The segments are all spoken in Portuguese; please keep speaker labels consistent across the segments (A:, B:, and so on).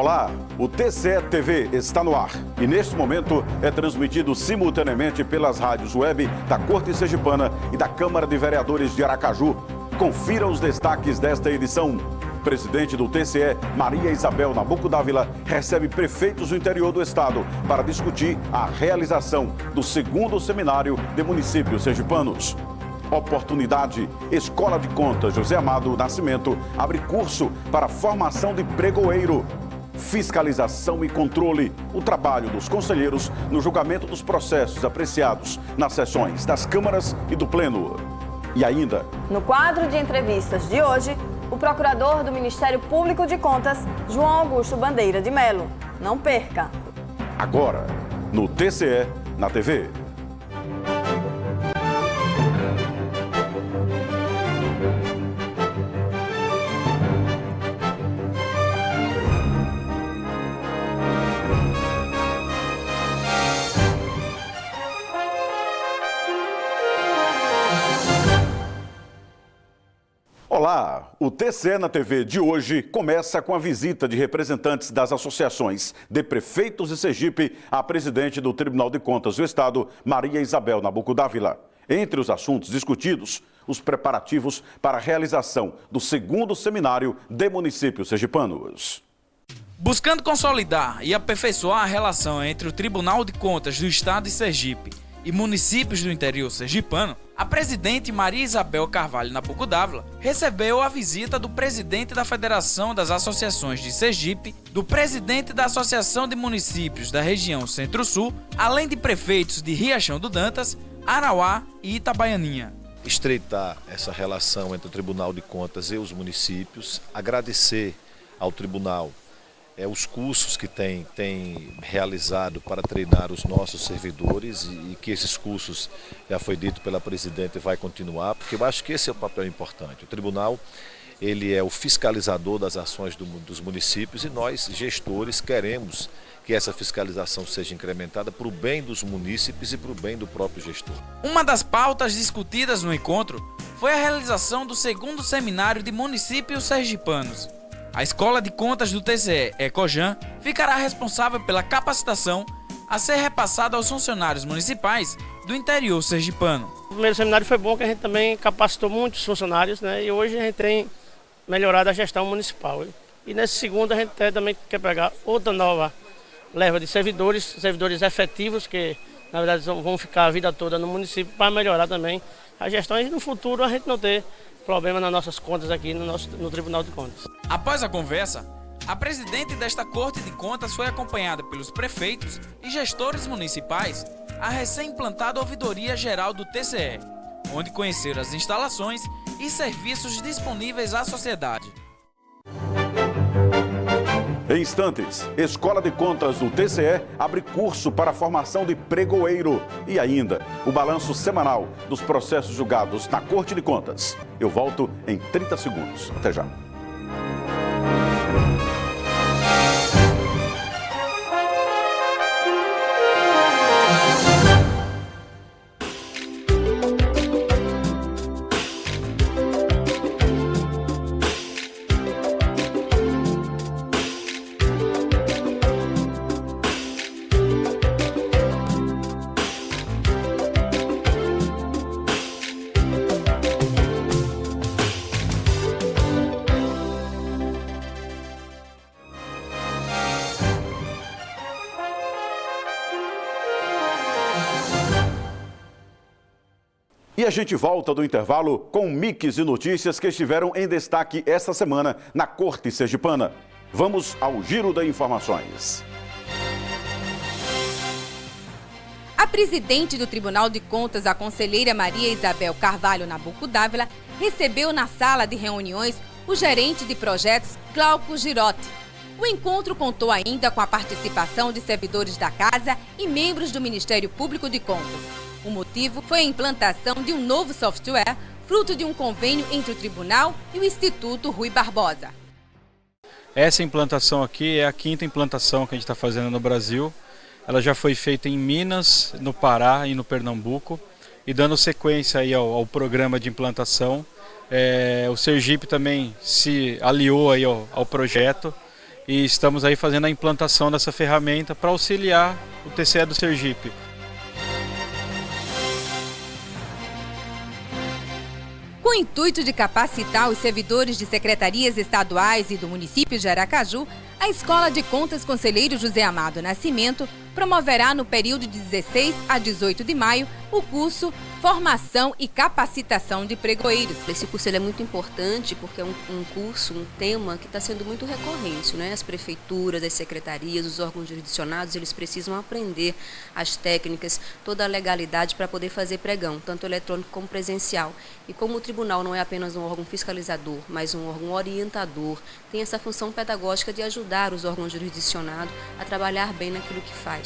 A: Olá, o TCE TV está no ar e neste momento é transmitido simultaneamente pelas rádios web da Corte Sergipana e da Câmara de Vereadores de Aracaju. Confira os destaques desta edição. O presidente do TCE, Maria Isabel Nabuco Dávila, recebe prefeitos do interior do estado para discutir a realização do segundo seminário de municípios sergipanos. Oportunidade. Escola de Contas José Amado Nascimento abre curso para formação de pregoeiro. Fiscalização e controle. O trabalho dos conselheiros no julgamento dos processos apreciados nas sessões das câmaras e do Pleno. E ainda,
B: no quadro de entrevistas de hoje, o procurador do Ministério Público de Contas, João Augusto Bandeira de Melo. Não perca!
A: Agora, no TCE na TV. Olá, o TCE na TV de hoje começa com a visita de representantes das associações de prefeitos de Sergipe à presidente do Tribunal de Contas do Estado, Maria Isabel Nabuco Dávila. Entre os assuntos discutidos, os preparativos para a realização do segundo seminário de municípios sergipanos.
C: Buscando consolidar e aperfeiçoar a relação entre o Tribunal de Contas do Estado de Sergipe e municípios do interior sergipano, a presidente Maria Isabel Carvalho Nabuco Dávila recebeu a visita do presidente da Federação das Associações de Sergipe, do presidente da Associação de Municípios da região Centro-Sul, além de prefeitos de Riachão do Dantas, Arauá e Itabaianinha.
D: Estreitar essa relação entre o Tribunal de Contas e os municípios, agradecer ao Tribunal os cursos que tem realizado para treinar os nossos servidores e que esses cursos, já foi dito pela presidente, vai continuar, porque eu acho que esse é o papel importante. O Tribunal, ele é o fiscalizador das ações dos municípios e nós, gestores, queremos que essa fiscalização seja incrementada para o bem dos munícipes e para o bem do próprio gestor.
C: Uma das pautas discutidas no encontro foi a realização do segundo seminário de municípios sergipanos. A Escola de Contas do TCE, Ecojan, ficará responsável pela capacitação a ser repassada aos funcionários municipais do interior sergipano.
E: O primeiro seminário foi bom, que a gente também capacitou muitos funcionários, né? E hoje a gente tem melhorado a gestão municipal. E nesse segundo a gente também quer pegar outra nova leva de servidores efetivos, que na verdade vão ficar a vida toda no município, para melhorar também a gestão e no futuro a gente não ter problema nas nossas contas aqui no Tribunal de Contas.
C: Após a conversa, a presidente desta Corte de Contas foi acompanhada pelos prefeitos e gestores municipais à recém-implantada Ouvidoria Geral do TCE, onde conheceram as instalações e serviços disponíveis à sociedade.
A: Em instantes, Escola de Contas do TCE abre curso para a formação de pregoeiro. E ainda, o balanço semanal dos processos julgados na Corte de Contas. Eu volto em 30 segundos. Até já. E a gente volta do intervalo com mix de notícias que estiveram em destaque esta semana na Corte Sergipana. Vamos ao giro de informações.
F: A presidente do Tribunal de Contas, a conselheira Maria Isabel Carvalho Nabuco Dávila, recebeu na sala de reuniões o gerente de projetos, Glauco Girotti. O encontro contou ainda com a participação de servidores da Casa e membros do Ministério Público de Contas. O motivo foi a implantação de um novo software, fruto de um convênio entre o Tribunal e o Instituto Rui Barbosa.
G: Essa implantação aqui é a quinta implantação que a gente está fazendo no Brasil. Ela já foi feita em Minas, no Pará e no Pernambuco. E dando sequência aí ao programa de implantação, o Sergipe também se aliou aí ao projeto. e estamos aí fazendo a implantação dessa ferramenta para auxiliar o TCE do Sergipe.
F: Com o intuito de capacitar os servidores de secretarias estaduais e do município de Aracaju, a Escola de Contas Conselheiro José Amado Nascimento promoverá no período de 16 a 18 de maio o curso Formação e Capacitação de Pregoeiros.
H: Esse curso ele é muito importante porque é um curso, um tema que está sendo muito recorrente, né? As prefeituras, as secretarias, os órgãos jurisdicionados, eles precisam aprender as técnicas, toda a legalidade para poder fazer pregão, tanto eletrônico como presencial. E como o tribunal não é apenas um órgão fiscalizador, mas um órgão orientador, tem essa função pedagógica de ajudar os órgãos jurisdicionados a trabalhar bem naquilo que faz.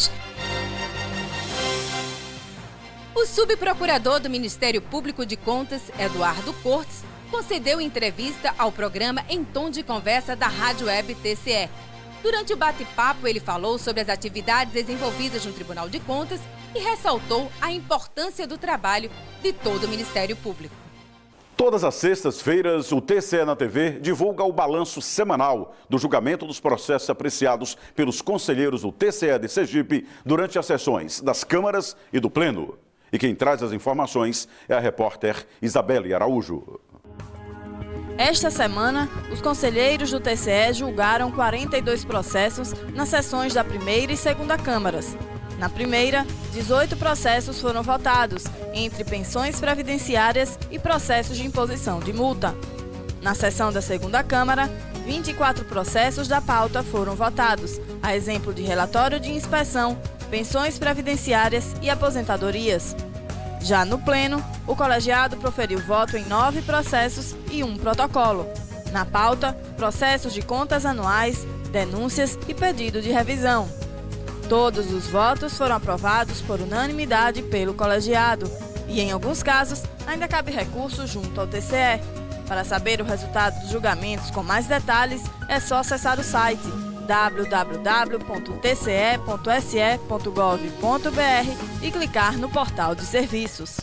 F: O subprocurador do Ministério Público de Contas, Eduardo Cortes, concedeu entrevista ao programa Em Tom de Conversa da Rádio Web TCE. Durante o bate-papo, ele falou sobre as atividades desenvolvidas no Tribunal de Contas e ressaltou a importância do trabalho de todo o Ministério Público.
A: Todas as sextas-feiras, o TCE na TV divulga o balanço semanal do julgamento dos processos apreciados pelos conselheiros do TCE de Sergipe durante as sessões das câmaras e do Pleno. E quem traz as informações é a repórter Isabelle Araújo.
B: Esta semana, os conselheiros do TCE julgaram 42 processos nas sessões da primeira e segunda câmaras. Na primeira, 18 processos foram votados, entre pensões previdenciárias e processos de imposição de multa. Na sessão da segunda Câmara, 24 processos da pauta foram votados, a exemplo de relatório de inspeção, pensões previdenciárias e aposentadorias. Já no Pleno, o colegiado proferiu voto em 9 processos e 1 protocolo. Na pauta, processos de contas anuais, denúncias e pedido de revisão. Todos os votos foram aprovados por unanimidade pelo colegiado e, em alguns casos, ainda cabe recurso junto ao TCE. Para saber o resultado dos julgamentos com mais detalhes, é só acessar o site www.tce.se.gov.br e clicar no portal de serviços.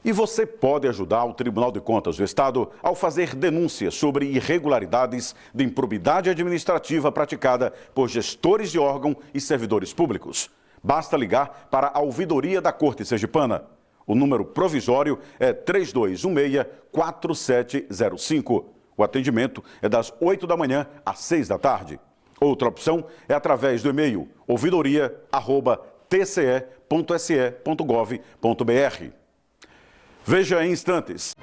A: E você pode ajudar o Tribunal de Contas do Estado ao fazer denúncias sobre irregularidades de improbidade administrativa praticada por gestores de órgão e servidores públicos. Basta ligar para a Ouvidoria da Corte Sergipana. O número provisório é 3216-4705. O atendimento é das 8 da manhã às 6 da tarde. Outra opção é através do e-mail ouvidoria@tce.se.gov.br. Veja em instantes.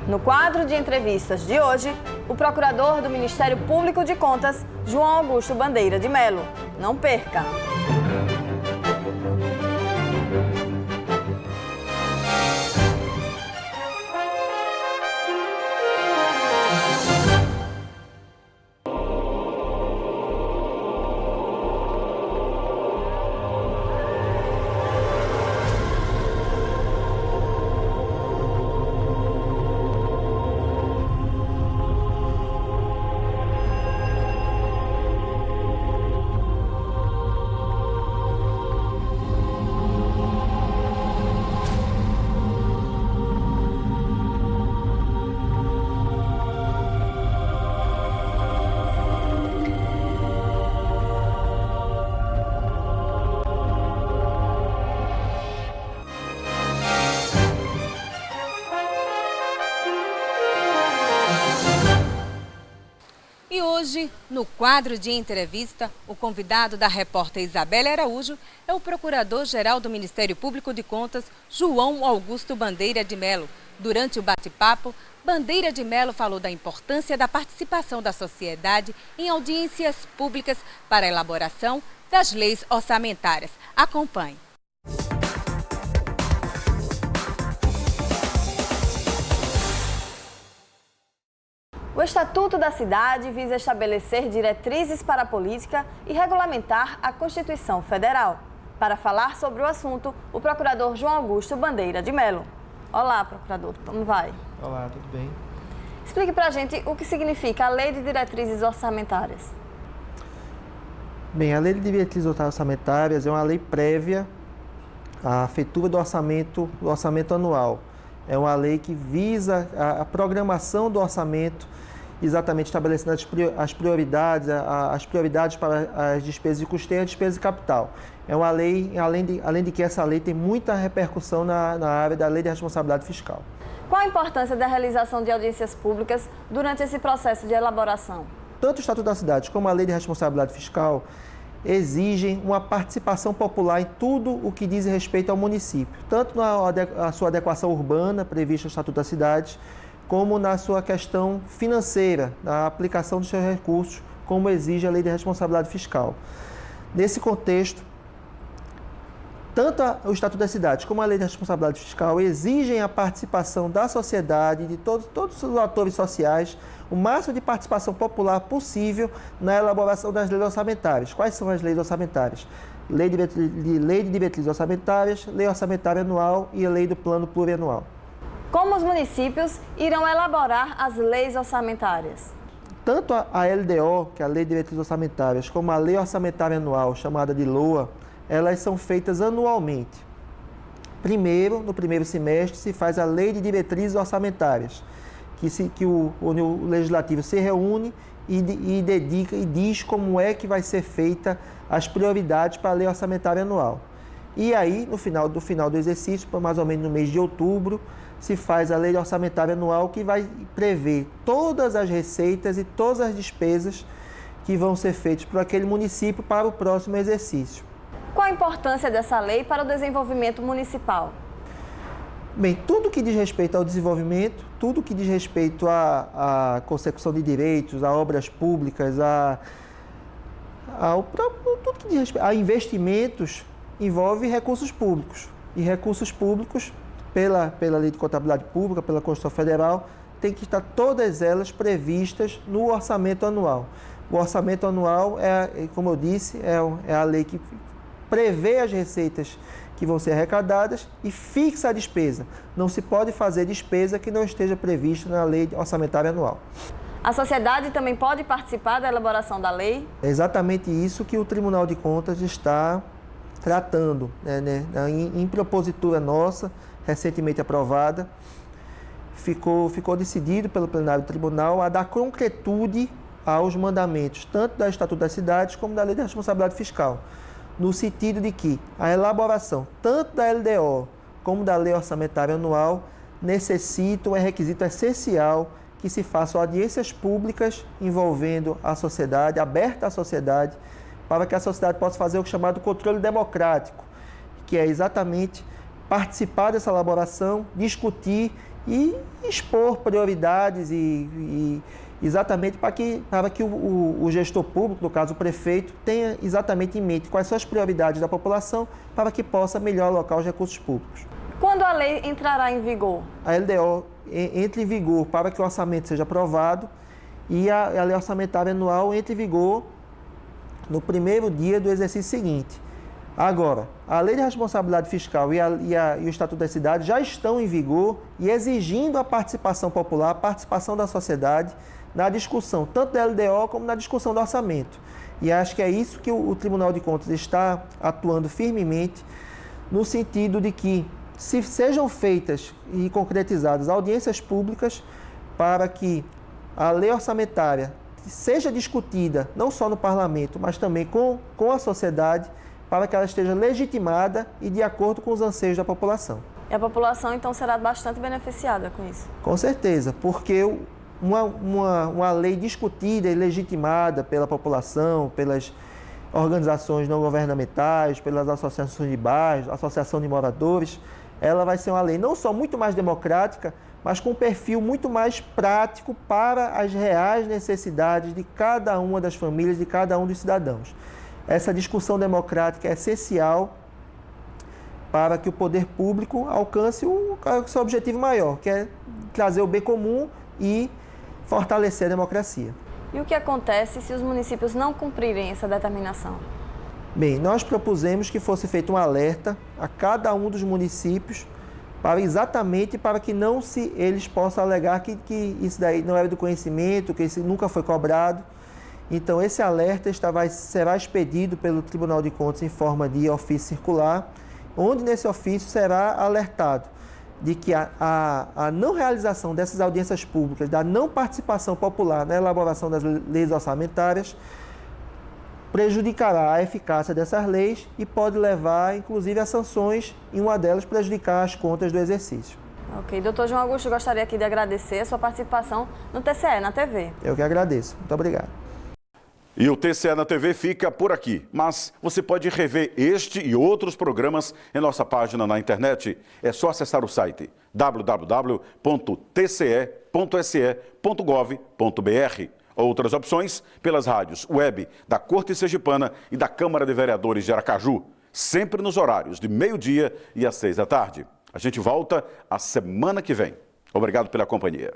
B: No quadro de entrevistas de hoje, o procurador do Ministério Público de Contas, João Augusto Bandeira de Melo. Não perca!
F: E hoje, no quadro de entrevista, o convidado da repórter Isabelle Araújo é o Procurador-Geral do Ministério Público de Contas, João Augusto Bandeira de Melo. Durante o bate-papo, Bandeira de Melo falou da importância da participação da sociedade em audiências públicas para a elaboração das leis orçamentárias. Acompanhe.
B: O Estatuto da Cidade visa estabelecer diretrizes para a política e regulamentar a Constituição Federal. Para falar sobre o assunto, o procurador João Augusto Bandeira de Melo. Olá, procurador, como vai?
I: Olá, tudo bem?
B: Explique pra gente o que significa a Lei de Diretrizes Orçamentárias.
I: Bem, a Lei de Diretrizes Orçamentárias é uma lei prévia à feitura do orçamento anual. É uma lei que visa a programação do orçamento exatamente estabelecendo as prioridades para as despesas de custeio e as despesas de capital. É uma lei, além de que essa lei tem muita repercussão na área da lei de responsabilidade fiscal.
B: Qual a importância da realização de audiências públicas durante esse processo de elaboração?
I: Tanto o Estatuto da Cidade como a lei de responsabilidade fiscal exigem uma participação popular em tudo o que diz respeito ao município, tanto na sua adequação urbana, prevista no Estatuto da Cidade, como na sua questão financeira, na aplicação dos seus recursos, como exige a lei de responsabilidade fiscal. Nesse contexto, tanto o Estatuto da Cidade como a lei de responsabilidade fiscal exigem a participação da sociedade, de todos os atores sociais, o máximo de participação popular possível na elaboração das leis orçamentárias. Quais são as leis orçamentárias? Lei de diretrizes orçamentárias, lei orçamentária anual e a lei do plano plurianual.
B: Como os municípios irão elaborar as leis orçamentárias?
I: Tanto a LDO, que é a Lei de Diretrizes Orçamentárias, como a Lei Orçamentária Anual, chamada de LOA, elas são feitas anualmente. Primeiro, no primeiro semestre, se faz a Lei de Diretrizes Orçamentárias, que o Legislativo se reúne e dedica e diz como é que vai ser feita as prioridades para a Lei Orçamentária Anual. E aí, no final do exercício, mais ou menos no mês de outubro, se faz a Lei Orçamentária Anual, que vai prever todas as receitas e todas as despesas que vão ser feitas por aquele município para o próximo exercício.
B: Qual a importância dessa lei para o desenvolvimento municipal?
I: Bem, tudo que diz respeito ao desenvolvimento, tudo que diz respeito à consecução de direitos, a obras públicas, tudo que diz respeito a investimentos, envolve recursos públicos. E recursos públicos, pela lei de contabilidade pública, pela Constituição Federal, tem que estar todas elas previstas no orçamento anual. O orçamento anual, como eu disse, é a lei que prevê as receitas que vão ser arrecadadas e fixa a despesa. Não se pode fazer despesa que não esteja prevista na lei orçamentária anual.
B: A sociedade também pode participar da elaboração da lei?
I: É exatamente isso que o Tribunal de Contas está tratando, em propositura nossa, recentemente aprovada, ficou decidido pelo plenário do tribunal a dar concretude aos mandamentos, tanto do Estatuto das Cidades como da Lei de Responsabilidade Fiscal, no sentido de que a elaboração tanto da LDO como da Lei Orçamentária Anual necessitam, é requisito essencial que se façam audiências públicas envolvendo a sociedade, aberta à sociedade, para que a sociedade possa fazer o chamado controle democrático, que é exatamente participar dessa elaboração, discutir e expor prioridades e exatamente para que o gestor público, no caso o prefeito, tenha exatamente em mente quais são as prioridades da população para que possa melhor alocar os recursos públicos.
B: Quando a lei entrará em vigor?
I: A LDO entra em vigor para que o orçamento seja aprovado e a lei orçamentária anual entra em vigor no primeiro dia do exercício seguinte. Agora, a Lei de Responsabilidade Fiscal e o Estatuto da Cidade já estão em vigor e exigindo a participação popular, a participação da sociedade na discussão, tanto da LDO como na discussão do orçamento. E acho que é isso que o Tribunal de Contas está atuando firmemente, no sentido de que se sejam feitas e concretizadas audiências públicas para que a lei orçamentária seja discutida não só no parlamento, mas também com a sociedade, para que ela esteja legitimada e de acordo com os anseios da população.
B: E a população, então, será bastante beneficiada com isso?
I: Com certeza, porque uma lei discutida e legitimada pela população, pelas organizações não governamentais, pelas associações de bairros, associação de moradores, ela vai ser uma lei não só muito mais democrática, mas com um perfil muito mais prático para as reais necessidades de cada uma das famílias, de cada um dos cidadãos. Essa discussão democrática é essencial para que o poder público alcance o seu objetivo maior, que é trazer o bem comum e fortalecer a democracia.
B: E o que acontece se os municípios não cumprirem essa determinação?
I: Bem, nós propusemos que fosse feito um alerta a cada um dos municípios exatamente para que eles possam alegar que isso daí não era do conhecimento, que isso nunca foi cobrado. Então, esse alerta será expedido pelo Tribunal de Contas em forma de ofício circular, onde nesse ofício será alertado de que a não realização dessas audiências públicas, da não participação popular na elaboração das leis orçamentárias, prejudicará a eficácia dessas leis e pode levar, inclusive, a sanções, e uma delas prejudicar as contas do exercício.
B: Ok, doutor João Augusto, gostaria aqui de agradecer a sua participação no TCE, na TV.
I: Eu que agradeço. Muito obrigado.
A: E o TCE na TV fica por aqui, mas você pode rever este e outros programas em nossa página na internet. É só acessar o site www.tce.se.gov.br. Outras opções pelas rádios web da Corte Sergipana e da Câmara de Vereadores de Aracaju, sempre nos horários de 12h e às 6 da tarde. A gente volta a semana que vem. Obrigado pela companhia.